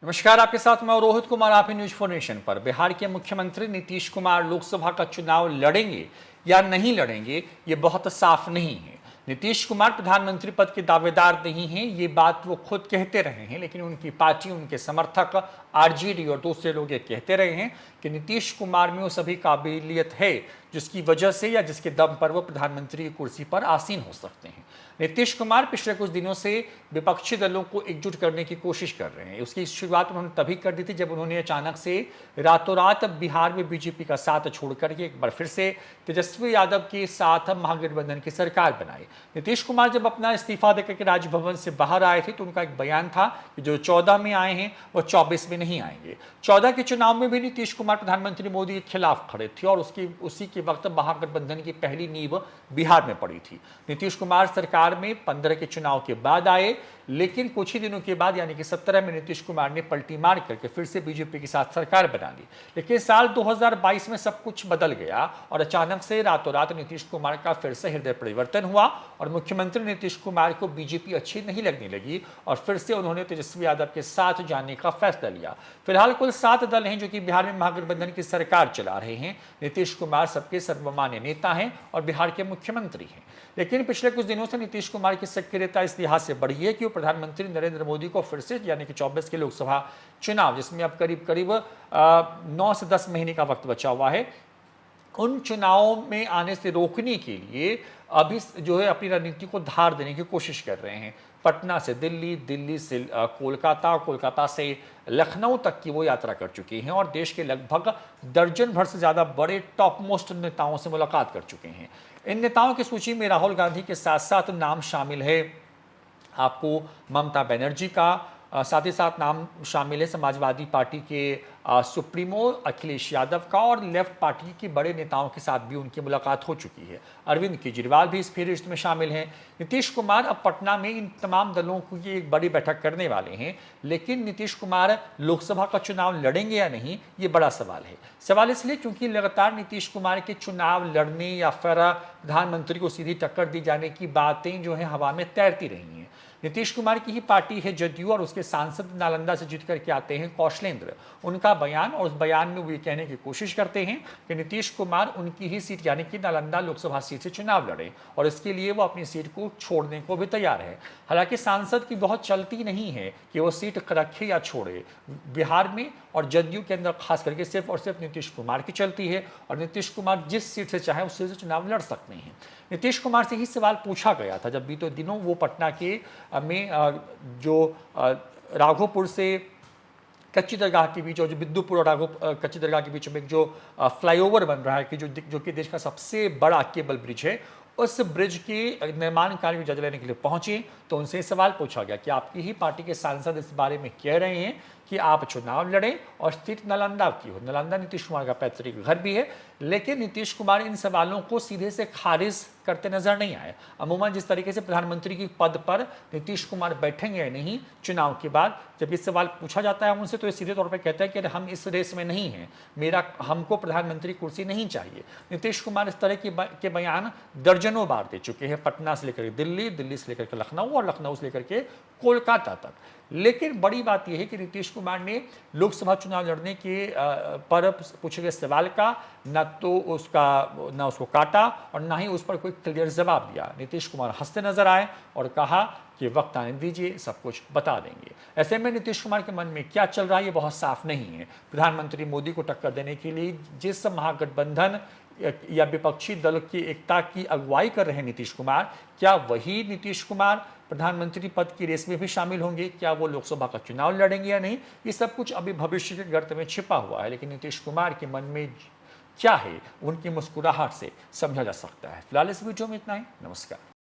नमस्कार, आपके साथ मैं रोहित कुमार। आप न्यूज फॉर नेशन पर। बिहार के मुख्यमंत्री नीतीश कुमार लोकसभा का चुनाव लड़ेंगे या नहीं लड़ेंगे, ये बहुत साफ नहीं है। नीतीश कुमार प्रधानमंत्री पद के दावेदार नहीं हैं, ये बात वो खुद कहते रहे हैं, लेकिन उनकी पार्टी, उनके समर्थक आरजेडी और दूसरे लोग ये कहते रहे हैं कि नीतीश कुमार में वो सभी काबिलियत है जिसकी वजह से या जिसके दम पर वो प्रधानमंत्री की कुर्सी पर आसीन हो सकते हैं। नीतीश कुमार पिछले कुछ दिनों से विपक्षी दलों को एकजुट करने की कोशिश कर रहे हैं। उसकी शुरुआत उन्होंने तभी कर दी थी जब उन्होंने अचानक से रातों रात बिहार में बीजेपी का साथ छोड़कर के एक बार फिर से तेजस्वी यादव के साथ महागठबंधन की सरकार बनाई। नीतीश कुमार जब अपना इस्तीफा देकर के राजभवन से बाहर आए थे तो उनका एक बयान था कि जो 14 में आए हैं वो 24 में नहीं आएंगे। 14 के चुनाव में भी नीतीश कुमार प्रधानमंत्री मोदी के खिलाफ खड़े थे और उसी के वक्त महागठबंधन की पहली नींव बिहार में पड़ी थी। नीतीश कुमार सरकार में 15 के चुनाव के बाद आए, लेकिन कुछ ही दिनों के बाद यानी कि 17 में नीतीश कुमार ने पलटी मार करके फिर से बीजेपी के साथ सरकार बना ली। लेकिन साल 2022 में सब कुछ बदल गया और अचानक से रातों रात नीतीश कुमार का फिर से हृदय परिवर्तन हुआ और मुख्यमंत्री नीतीश कुमार को बीजेपी अच्छी नहीं लगने लगी और फिर से उन्होंने तेजस्वी यादव के साथ जाने का फैसला लिया। फिलहाल कुल 7 दल हैं जो कि बिहार में महागठबंधन की सरकार चला रहे हैं। नीतीश कुमार सबके सर्वमान्य नेता हैं और बिहार के मुख्यमंत्री हैं, लेकिन पिछले कुछ दिनों से नीतीश कुमार की सक्रियता इस लिहाज से बढ़ी है कि वो प्रधानमंत्री नरेंद्र मोदी को फिर से यानी कि 24 के लोकसभा चुनाव, जिसमें अब करीब करीब 9 से 10 महीने का वक्त बचा हुआ है, उन चुनावों में आने से रोकने के लिए अभी जो है अपनी रणनीति को धार देने की कोशिश कर रहे हैं। पटना से दिल्ली, दिल्ली से कोलकाता, कोलकाता से लखनऊ तक की वो यात्रा कर चुके हैं और देश के लगभग दर्जन भर से ज़्यादा बड़े टॉप मोस्ट नेताओं से मुलाकात कर चुके हैं। इन नेताओं की सूची में राहुल गांधी के साथ साथ नाम शामिल है आपको ममता बनर्जी का, साथ ही साथ नाम शामिल है समाजवादी पार्टी के सुप्रीमो अखिलेश यादव का और लेफ्ट पार्टी के बड़े नेताओं के साथ भी उनकी मुलाकात हो चुकी है। अरविंद केजरीवाल भी इस फेहरिस्त में शामिल हैं। नीतीश कुमार अब पटना में इन तमाम दलों की एक बड़ी बैठक करने वाले हैं, लेकिन नीतीश कुमार लोकसभा का चुनाव लड़ेंगे या नहीं, ये बड़ा सवाल है। सवाल इसलिए क्योंकि लगातार नीतीश कुमार के चुनाव लड़ने या फिर प्रधानमंत्री को सीधी टक्कर दी जाने की बातें जो है हवा में तैरती रही हैं। नीतीश कुमार की ही पार्टी है जदयू और उसके सांसद नालंदा से जीत करके आते हैं कौशलेंद्र। उनका बयान और उस बयान में वो ये कहने की कोशिश करते हैं कि नीतीश कुमार उनकी ही सीट यानी कि नालंदा लोकसभा सीट से चुनाव लड़े और इसके लिए वो अपनी सीट को छोड़ने को भी तैयार है। हालांकि सांसद की बहुत चलती नहीं है कि वो सीट रखे या छोड़े। बिहार में और जदयू के अंदर खास करके सिर्फ और सिर्फ नीतीश कुमार की चलती है और नीतीश कुमार जिस सीट से चाहे उस सीट से चुनाव लड़ सकते हैं। नीतीश कुमार से ही सवाल पूछा गया था जब बीते दिनों वो पटना के में जो राघोपुर से कच्ची दरगाह के बीच और जो बिद्दुपुर और कच्ची दरगाह के बीच में जो फ्लाईओवर बन रहा है कि जो कि देश का सबसे बड़ा केबल ब्रिज है, उस ब्रिज के निर्माण कार्य में जायजा लेने के लिए पहुंचे तो उनसे सवाल पूछा गया कि आपकी ही पार्टी के सांसद इस बारे में कह रहे हैं कि आप चुनाव लड़ें और सीट नालंदा की हो। नालंदा नीतीश कुमार का पैतृक घर भी है, लेकिन नीतीश कुमार इन सवालों को सीधे से खारिज करते नजर नहीं आए। अमूमन जिस तरीके से प्रधानमंत्री की पद पर नीतीश कुमार बैठेंगे या नहीं चुनाव के बाद, जब ये सवाल पूछा जाता है उनसे तो ये सीधे तौर पर कहते हैं कि हम इस रेस में नहीं हैं, हमको प्रधानमंत्री कुर्सी नहीं चाहिए। नीतीश कुमार इस तरह के बयान दर्जनों बार दे चुके हैं, पटना से लेकर दिल्ली, दिल्ली से लेकर के लखनऊ और लखनऊ से लेकर के कोलकाता तक। लेकिन बड़ी बात यह है कि नीतीश कुमार ने लोकसभा चुनाव लड़ने के पर पूछे गए सवाल का न उसको काटा और न ही उस पर कोई क्लियर जवाब दिया। नीतीश कुमार हंसते नजर आए और कहा कि वक्त आने दीजिए, सब कुछ बता देंगे। ऐसे में नीतीश कुमार के मन में क्या चल रहा है ये बहुत साफ नहीं है। प्रधानमंत्री मोदी को टक्कर देने के लिए जिस महागठबंधन या विपक्षी दल की एकता की अगुवाई कर रहे हैं नीतीश कुमार, क्या वही नीतीश कुमार प्रधानमंत्री पद की रेस में भी शामिल होंगे? क्या वो लोकसभा का चुनाव लड़ेंगे या नहीं? ये सब कुछ अभी भविष्य के गर्त में छिपा हुआ है, लेकिन नीतीश कुमार के मन में क्या है उनकी मुस्कुराहट से समझा जा सकता है। फिलहाल इस वीडियो में इतना ही। नमस्कार।